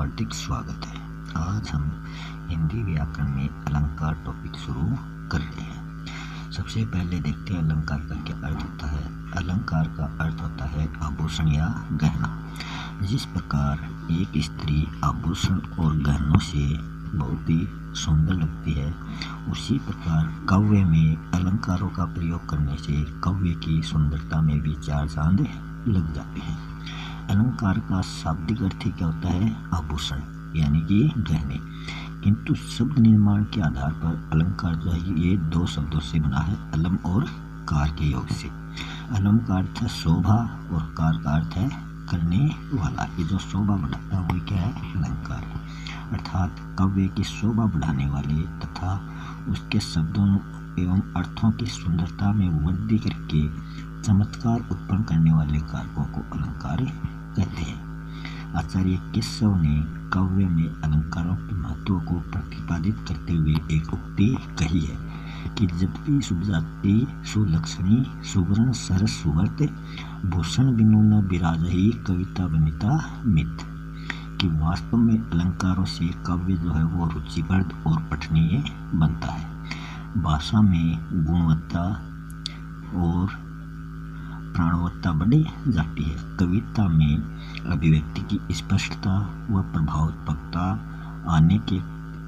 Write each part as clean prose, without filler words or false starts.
हार्दिक स्वागत है। आज हम हिंदी व्याकरण में अलंकार टॉपिक शुरू कर रहे हैं। सबसे पहले देखते हैं अलंकार का क्या अर्थ होता है। अलंकार का अर्थ होता है आभूषण या गहना। जिस प्रकार एक स्त्री आभूषण और गहनों से बहुत ही सुंदर लगती है, उसी प्रकार काव्य में अलंकारों का प्रयोग करने से काव्य की सुंदरता में भी चार चांद लग जाते हैं। अलंकार का शाब्दिक अर्थ क्या होता है? आभूषण यानी कि गहने। किंतु शब्द निर्माण के आधार पर अलंकार जो है ये दो शब्दों से बना है, अलम और कार के योग से। अलम का अर्थ है शोभा और कार का अर्थ है करने वाला। ये जो शोभा बढ़ाता है वो क्या है? अलंकार है। अर्थात काव्य की शोभा बढ़ाने वाले तथा उसके शब्दों एवं अर्थों की सुंदरता में वृद्धि करके चमत्कार उत्पन्न करने वाले कारकों को अलंकार कहते हैं। आचार्य केशव ने काव्य में अलंकारों के महत्व को प्रतिपादित करते हुए एक उक्ति कही है कि यद्यपि सुजाति सुलक्षणी सुवर्ण सरस सुवर्त भूषण बिनु न विराजहि कविता वनिता मित। कि वास्तव में अलंकारों से काव्य जो है वो रुचिप्रद और पठनीय बनता है। भाषा में गुणवत्ता और प्राणवत्ता बढ़ी जाती है। कविता में अभिव्यक्ति की स्पष्टता व प्रभावत्मकता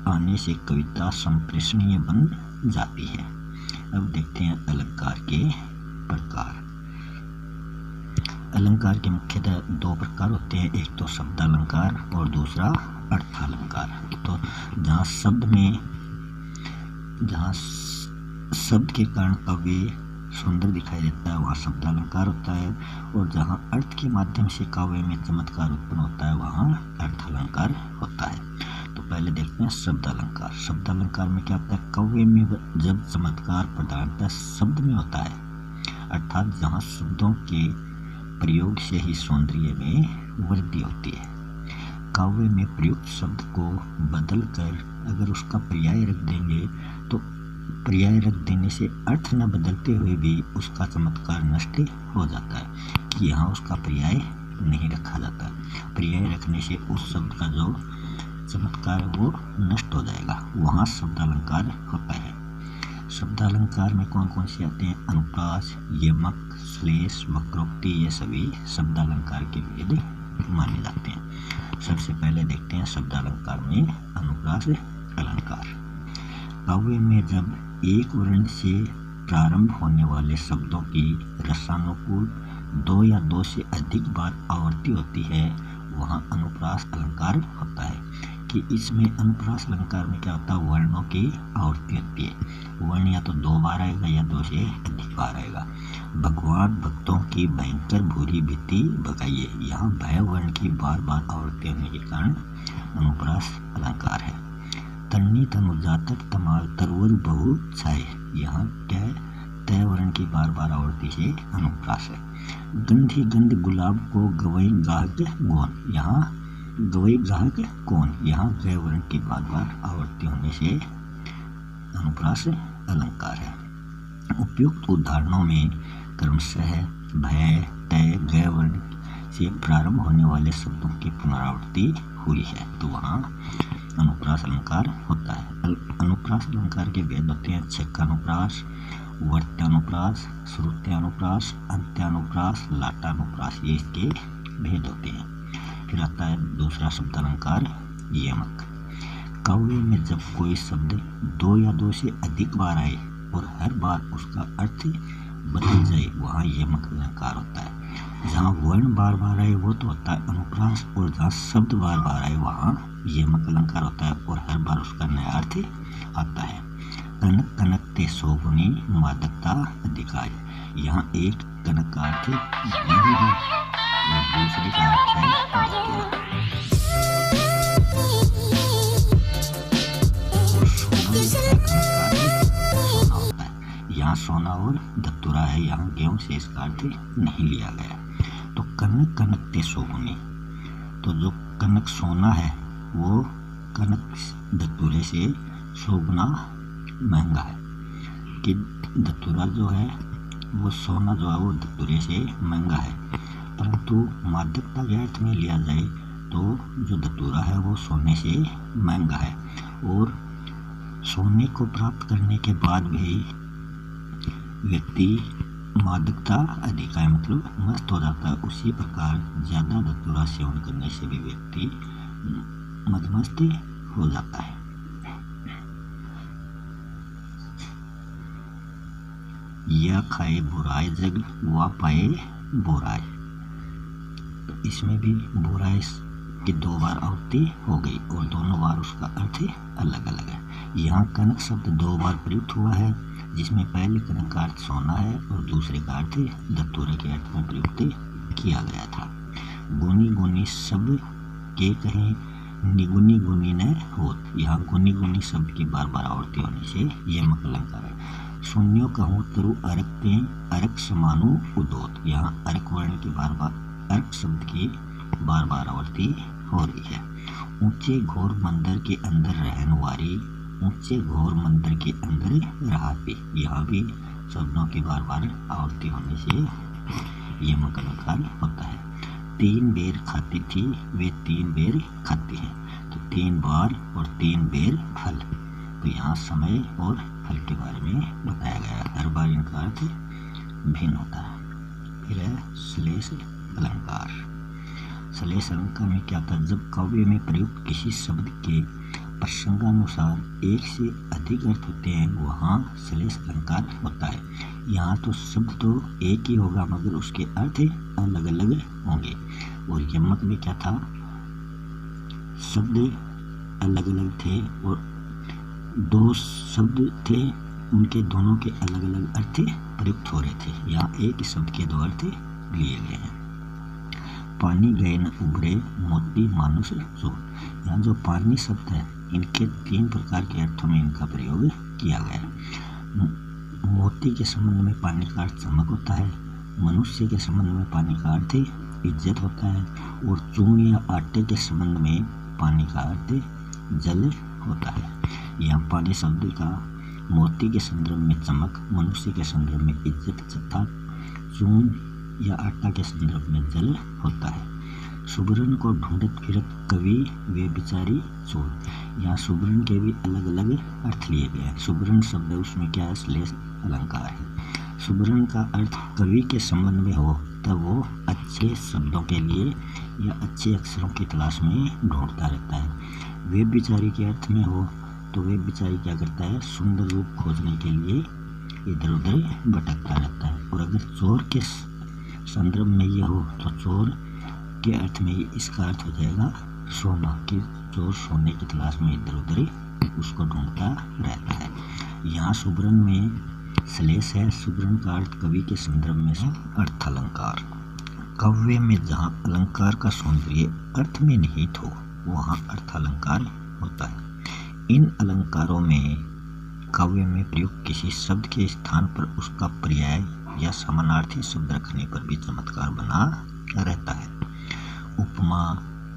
आने से कविता संप्रेषणीय बन जाती है। अब देखते हैं अलंकार के प्रकार। अलंकार के मुख्यतः दो प्रकार होते हैं, एक तो शब्दालंकार और दूसरा अर्थालंकार। तो जहाँ शब्द के कारण काव्य सुंदर दिखाई देता है वहाँ शब्दालंकार होता है, और जहाँ अर्थ के माध्यम से काव्य में चमत्कार उत्पन्न होता है वहाँ अर्थालंकार होता है। तो पहले देखते हैं शब्दालंकार। शब्दालंकार में क्या होता है? काव्य में जब चमत्कार प्रधानतः शब्द में होता है, अर्थात जहाँ शब्दों के प्रयोग से ही सौंदर्य में वृद्धि होती है। काव्य में प्रयुक्त शब्द को बदल कर अगर उसका पर्याय रख देंगे तो पर्याय रख देने से अर्थ न बदलते हुए भी उसका चमत्कार नष्ट हो जाता है कि यहाँ उसका पर्याय नहीं रखा जाता। पर्याय रखने से उस शब्द का जो चमत्कार है वो नष्ट हो जाएगा, वहाँ शब्दालंकार होता है। शब्दालंकार में कौन कौन से आते हैं? अनुप्रास, यमक, श्लेष, वक्रोक्ति, ये सभी शब्दालंकार के भेद माने जाते हैं। सबसे पहले देखते हैं शब्दालंकार में अनुप्रास अलंकार। काव्य में जब एक वर्ण से प्रारंभ होने वाले शब्दों की रसानुकूल दो या दो से अधिक बार आवृत्ति होती है वहाँ अनुप्रास अलंकार होता है। कि इसमें अनुप्रास अलंकार में क्या होता है? वर्णों की आवृत्ति होती है। वर्ण या तो दो बार आएगा या दो से अधिक बार आएगा। भगवान भक्तों की भयंकर भूरी भीति भगाइए, यहाँ भय वर्ण की बार बार आवृत्ति होने के कारण अनुप्रास अलंकार है। तन्नी तनुजातक तमाल तरवर बहु छाए, यहाँ क्या है? तय वर्ण की बार बार आवृत्ति से अनुप्रास है। गंधी गंध गुलाब को गवई गाहक गौन, यहाँ गवई गाहक कौन, यहाँ गय वर्ण की बार बार आवृत्ति होने से अनुप्रास अलंकार है। उपयुक्त उदाहरणों में क्रमशः भय तय गय वर्ण से प्रारंभ होने वाले शब्दों की पुनरावृत्ति हुई है, तो वहाँ अनुप्रास अलंकार होता है। अनुप्रास अलंकार के भेद होते हैं छेकानुप्रास, वर्त्यानुप्रास, श्रुत्यानुप्रास, अंत्यानुप्रास, लाटानुप्रास, ये इसके भेद होते हैं। फिर आता है दूसरा शब्दालंकार यमक। काव्य में जब कोई शब्द दो या दो से अधिक बार आए और हर बार उसका अर्थ बदल जाए वहाँ यमक अलंकार होता है। जहाँ वर्ण बार बार आए वो तो होता है अनुप्रास, और जहाँ शब्द बार बार आए वहाँ यमक अलंकार होता है और हर बार उसका नया अर्थ आता है। कनक कनकते शोभनी मादकता अधिकार, यहाँ एक कनक का अर्थ नहीं है और दूसरे का अर्थ है सोना होता है। यहाँ सोना और धतूरा है, यहाँ गेहूं से इसका अर्थ नहीं लिया गया। तो कनक कनकते शोभनी, तो जो कनक सोना है वो कनक धतूरे से शोभना महंगा है। कि धतूरा जो है वो सोना जो है वो धतूरे से महंगा है, परंतु मादकता के अर्थ में लिया जाए तो जो धतूरा है वो सोने से महंगा है, और सोने को प्राप्त करने के बाद भी व्यक्ति मादकता अधिक है, मतलब मस्त हो जाता है। उसी प्रकार ज़्यादा धतूरा सेवन करने से भी व्यक्ति मदमस्त हो जाता है। या खाए बुराई जग वा पाए बुराई, तो इसमें भी बुराई की 2 बार आवृत्ति हो गई और दोनों बार उसका अर्थ अलग अलग है। यहाँ कनक शब्द 2 बार प्रयुक्त हुआ है, जिसमें पहले कनक का अर्थ सोना है और दूसरे का अर्थ धतूरे के अर्थ में प्रयुक्त किया गया था। गुनी गुनी शब्द के कहीं निगुनी गुनी न होत, यहाँ गुनी गुनी शब्द की बार बार आवृत्ति होने से यह मकलंकार है। शून्यों कहूँ तरु अरकते अरक समानु उदोत, यहाँ अरक वर्ण की बार बार अर्क शब्द की बार बार आवृत्ति हो रही है। ऊंचे घोर मंदिर के अंदर रहन वारी, ऊंचे घोर मंदिर के अंदर रहाती, यहाँ भी शब्दों की बार बार आवृत्ति होने से यह मकलंकार होता है। 3 बेर खाती थी वे 3 बेर खाती हैं, तो 3 बार और 3 बेर फल, तो यहाँ समय और फल के बारे में बताया गया है। हर बार इनका अर्थ भिन्न होता है। फिर है श्लेष अलंकार। श्लेष अलंकार में क्या था? जब काव्य में प्रयुक्त किसी शब्द के प्रसंगानुसार एक से अधिक अर्थ होते हैं, वहाँ श्लेष अलंकार होता है। यहाँ तो शब्द तो एक ही होगा मगर उसके अर्थ अलग अलग होंगे। और यमक में क्या था? शब्द अलग अलग थे और 2 शब्द थे, उनके दोनों के अलग अलग अर्थ प्रयुक्त हो रहे थे। यहाँ एक ही शब्द के 2 अर्थ लिए गए हैं। पानी गए न उभरे मोती मानुष सो, यहाँ जो पानी शब्द है इनके 3 प्रकार के अर्थों में इनका प्रयोग किया गया है। मोती के संबंध में पानी का अर्थ चमक होता है, मनुष्य के संबंध में पानी का अर्थ इज्जत होता है, और चूर्ण या आटे के संबंध में पानी का अर्थ जल होता है। यहाँ पानी शब्द का मोती के संदर्भ में चमक, मनुष्य के संदर्भ में इज्जत तथा चूर्ण या आटा के संदर्भ में जल होता है। सुबरन को ढूंढत फिरत कवि वे बिचारी चोर, यहाँ सुबरन के भी अलग अलग अर्थ लिए गए हैं। सुबरन शब्द उसमें क्या है? श्लेष अलंकार है। सुबरन का अर्थ कवि के संबंध में हो तब वो अच्छे शब्दों के लिए या अच्छे अक्षरों की तलाश में ढूंढता रहता है। वे बिचारी के अर्थ में हो तो वे बिचारी क्या करता है? सुंदर रूप खोजने के लिए इधर उधर भटकता रहता है। और अगर चोर के संदर्भ में यह हो तो चोर के अर्थ में इसका अर्थ हो जाएगा सोना, कि चोर सोने की तलाश में इधर उधर उसको ढूंढता रहता है। यहाँ सुबरन में श्लेष है। सुबरन का अर्थ कवि के संदर्भ में अर्थ अलंकार। काव्य में जहाँ अलंकार का सौंदर्य अर्थ में निहित हो वहाँ अर्थ अलंकार होता है। इन अलंकारों में काव्य में प्रयुक्त किसी शब्द के स्थान पर उसका पर्याय या समानार्थी शब्द रखने पर भी चमत्कार बना रहता है। उपमा,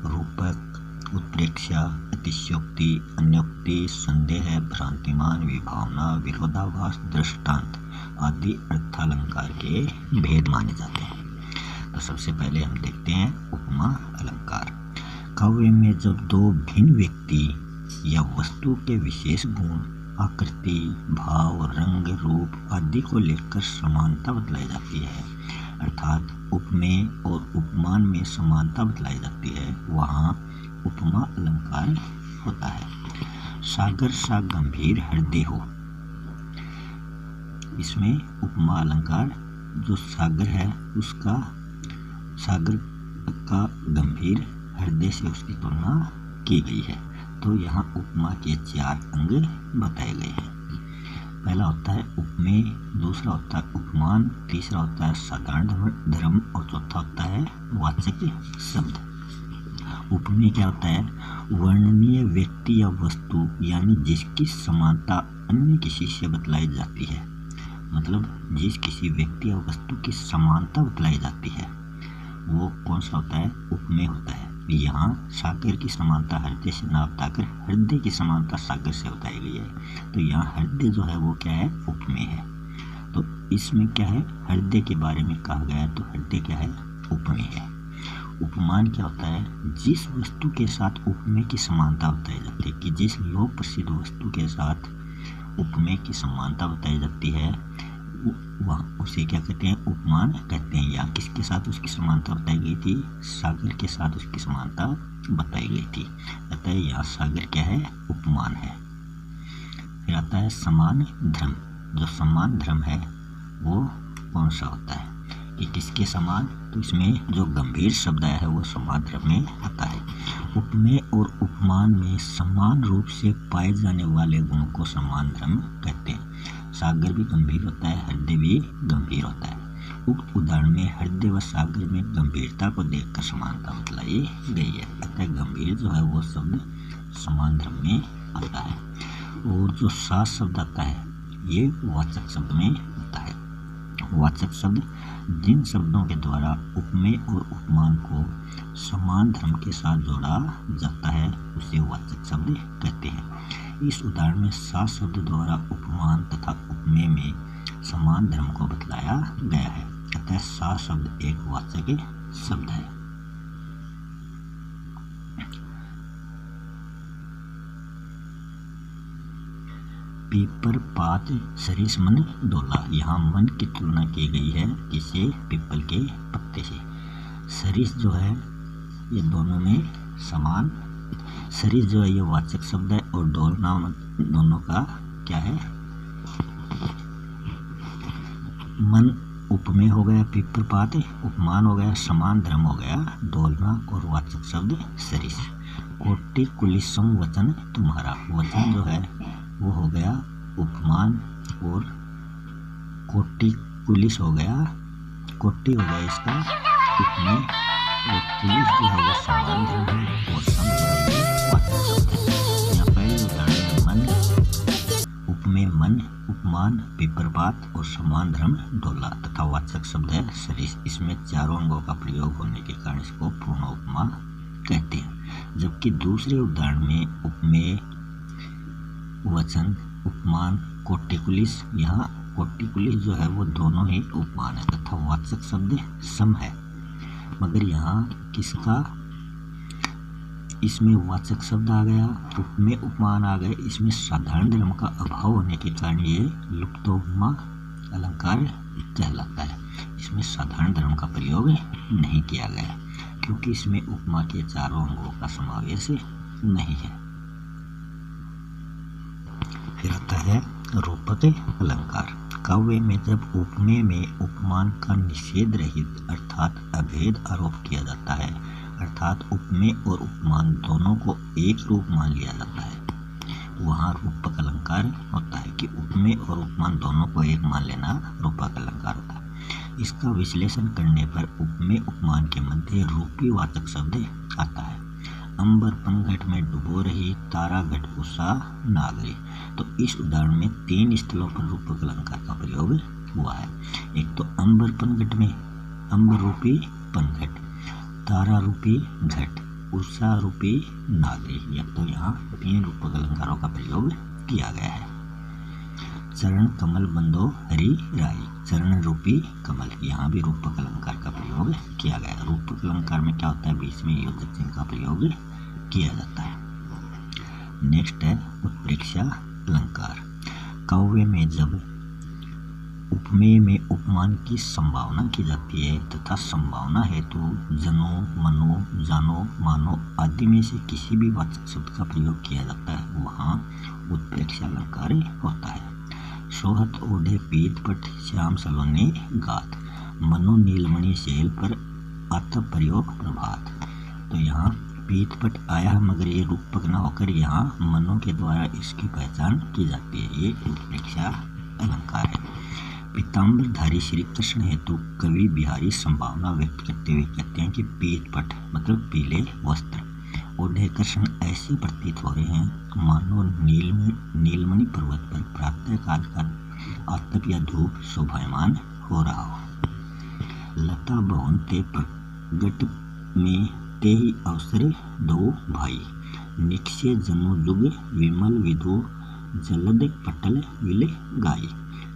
रूपक, उत्प्रेक्षा, अतिशयोक्ति, अन्योक्ति, संदेह, भ्रांतिमान, विभावना, विरोधाभास, दृष्टांत आदि अर्थालंकार के भेद माने जाते हैं। तो सबसे पहले हम देखते हैं उपमा अलंकार। काव्य में जब 2 भिन्न व्यक्ति या वस्तु के विशेष गुण, आकृति, भाव, रंग, रूप आदि को लेकर समानता बतलाई जाती है, अर्थात उपमेय और उपमान में समानता बतलाई जाती है, वहाँ उपमा अलंकार होता है। सागर सा गंभीर हृदय हो, इसमें उपमा अलंकार जो सागर है उसका, सागर का गंभीर हृदय से उसकी तुलना की गई है। तो यहाँ उपमा के 4 अंग बताए गए हैं। पहला होता है उपमेय, दूसरा होता है उपमान, तीसरा होता है साधारण धर्म और चौथा होता है वाचक शब्द। उपमेय क्या होता है? वर्णनीय व्यक्ति या वस्तु यानी जिसकी समानता अन्य किसी से बतलाई जाती है, मतलब जिस किसी व्यक्ति या वस्तु की समानता बतलाई जाती है वो कौन सा होता है? उपमेय होता है। यहाँ सागर की समानता हृदय से ना बताकर हृदय की समानता सागर से बताई गई है, तो यहाँ हृदय जो है वो क्या है? उपमेय है। तो इसमें क्या है? हृदय के बारे में कहा गया है, तो हृदय क्या है? उपमेय है। उपमान क्या होता है, जिस वस्तु के साथ उपमेय की समानता बताई जाती है, कि जिस लोक प्रसिद्ध वस्तु के साथ उपमेय की समानता बताई जाती है वह उसे क्या कहते हैं, उपमान कहते हैं। या किसके साथ उसकी समानता बताई गई थी, सागर के साथ उसकी समानता बताई गई थी, अतः यहाँ सागर क्या है, उपमान है। फिर आता है समान धर्म। जो समान धर्म है वो कौन सा होता है, कि किसके समान, तो इसमें जो गंभीर शब्द आया है वो समान धर्म में आता है। उपमेय और उपमान में समान रूप से पाए जाने वाले गुणों को समान धर्म कहते हैं। सागर भी गंभीर होता है, हृदय भी गंभीर होता है। उक्त उदाहरण में हृदय व सागर में गंभीरता को देखकर समानता बतलाई गई है, अतः गंभीर जो है वो शब्द समान धर्म में आता है। और जो सा शब्द आता है ये वाचक शब्द में आता है। वाचक शब्द जिन शब्दों के द्वारा उपमेय और उपमान को समान धर्म के साथ जोड़ा जाता है उसे वाचक शब्द कहते हैं। इस उदाहरण में सा शब्द द्वारा उपमान तथा उपमेय में समान धर्म को बतलाया गया है, अतः सा शब्द एक वाचक शब्द है। पीपर पात सरिस मन डोला। यहाँ मन की तुलना की गई है किसे, पीपल के पत्ते से। सरिस जो है ये दोनों में समान, सरिस जो है ये वाचक शब्द है और डोलना दोनों का क्या है, मन उपमेय हो गया, पीपर पात उपमान हो गया, समान धर्म हो गया डोलना और वाचक शब्द सरिस। कोटि कुलिसम वचन तुम्हारा। वचन जो है वो हो गया उपमान और कोटि कुलिस हो गया, कोटि हो गया इसका उपमेय और कुलिस जो है वो समान धर्म है और सम जो है ये वाचक शब्द है। यहाँ पहले उदाहरण मन उपमेय मन, उपमान पीपरपात और समान धर्म डोला तथा वाचक शब्द है सरिस। इसमें चारों अंगों का प्रयोग होने के कारण इसको पूर्ण उपमा कहते हैं। जबकि दूसरे उदाहरण में उपमेय वचन उपमान कोटिकुलिस, यहाँ कोटिकुलिस जो है वो दोनों ही उपमान है तथा वाचक शब्द सम है, मगर यहाँ किसका, इसमें वाचक शब्द आ गया, उपमेय उपमान आ गए, इसमें साधारण धर्म का अभाव होने के कारण ये लुप्तोपमा अलंकार कहलाता है। इसमें साधारण धर्म का प्रयोग नहीं किया गया क्योंकि इसमें उपमा के चारों अंगों का समावेश नहीं है। फिर आता है रूपक अलंकार। काव्य में जब उपमेय में उपमान का निषेध रहित अर्थात अभेद आरोप किया जाता है, अर्थात उपमेय और उपमान दोनों को एक रूप मान लिया जाता है, वहाँ रूपक अलंकार होता है। कि उपमेय और उपमान दोनों को एक मान लेना रूपक अलंकार होता है। इसका विश्लेषण करने पर उपमेय उपमान के मध्य रूपी वाचक शब्द आता है। अंबर पनघट में डुबो रही तारा घट उषा नागरी। तो इस उदाहरण में 3 स्थलों पर रूपक अलंकार का प्रयोग हुआ है। एक तो अंबर पनघट में अंबर रूपी पनघट, तारा रूपी घट, उषा रूपी नागरी, या तो यहाँ 3 रूपक अलंकारों का प्रयोग किया गया है। चरण कमल बंदो हरि राई, चरण रूपी कमल, यहाँ भी रूपक अलंकार का प्रयोग किया गया है। रूपक अलंकार में क्या होता है, बीच में योजक चिन्ह का प्रयोग किया जाता है। नेक्स्ट है उत्प्रेक्षा अलंकार। काव्य में जब उपमेय में उपमान की संभावना की जाती है तथा संभावना हेतु जनो मनो जानो मानो आदि में से किसी भी वाचक शब्द का प्रयोग किया जाता है, वहाँ उत्प्रेक्षा अलंकार होता है। सोहत ओढ़े पीत पट श्याम सलोने गात, मनो नीलमणि शैल पर आतप प्रयोग प्रभात। तो यहाँ पीत पट आया मगर ये रूपक न होकर यहाँ मनो के द्वारा इसकी पहचान की जाती है, ये उत्प्रेक्षा अलंकार है। पीताम्बरधारी श्री कृष्ण हेतु कवि बिहारी संभावना व्यक्त करते हुए कहते हैं कि पीत पट मतलब पीले वस्त्र ओढ़े कृष्ण ऐसे प्रतीत हो रहे हैं मानो नीलमणि पर्वत पर प्रातः काल का आतप या धूप शोभायमान हो रहा हो। लता भवन ते प्रगट में ते ही अवसर दो भाई, निक्षे जनु जुग विमल विधु जलद पटल विले गाई।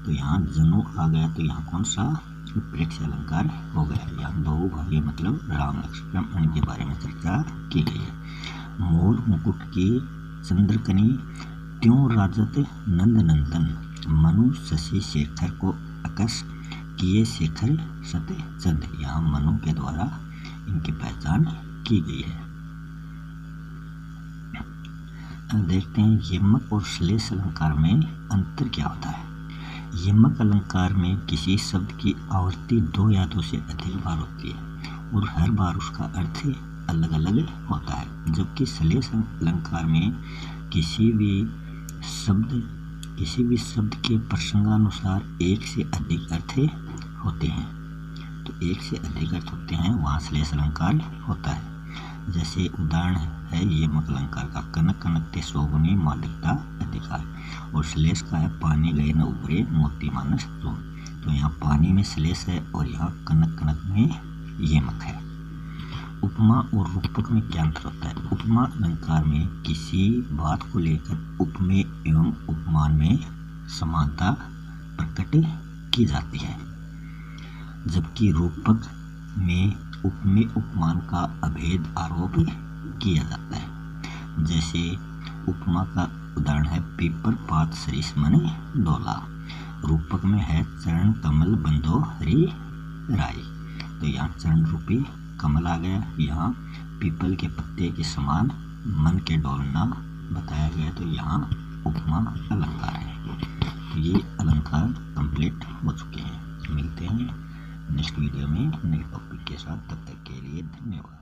तो यहाँ जनु आ गया, तो यहाँ कौन सा प्रेक्ष अलंकार हो गया। यहाँ दो भाई मतलब राम लक्ष्मण के बारे में चर्चा की गई है। मोर मुकुट की चंद्रकनी त्यों राजत नंद नंदन, मनु शशि शेखर को अकस किए शेखर सत्य चंद। यहाँ मनु के द्वारा इनकी पहचान की गई है। अब देखते हैं यमक और श्लेष अलंकार में अंतर क्या होता है। यमक अलंकार में किसी शब्द की आवृत्ति 2 या 2 से अधिक बार होती है और हर बार उसका अर्थ अलग अलग होता है, जबकि श्लेष अलंकार में किसी भी शब्द के प्रसंगानुसार एक से अधिक अर्थ होते हैं। तो एक से अधिक अर्थ होते हैं, वहाँ श्लेष अलंकार होता है। जैसे उदाहरण है यमक अलंकार का कनक कनकते शोभनी मालिकता अधिकार, और श्लेष का है पानी गए न उभरे मोती मानस तो। यहाँ पानी में श्लेष है और यहाँ कनक कनक में यमक है। उपमा और रूपक में क्या अंतर होता है। उपमा अलंकार में किसी बात को लेकर उपमेय एवं उपमान में समानता प्रकट की जाती है, जबकि रूपक में उपमेय उपमान का अभेद आरोप किया जाता है। जैसे उपमा का उदाहरण है पीपर पात सरिस मन डोला, रूपक में है चरण कमल बंदो हरि राय। तो यहाँ चरण रूपी कमल आ गया, यहाँ पीपल के पत्ते के समान मन के डोलना बताया गया, तो यहाँ उपमा अलंकार है। तो ये अलंकार कंप्लीट हो चुके हैं। मिलते हैं नेक्स्ट वीडियो में नए टॉपिक के साथ, तब तक के लिए धन्यवाद।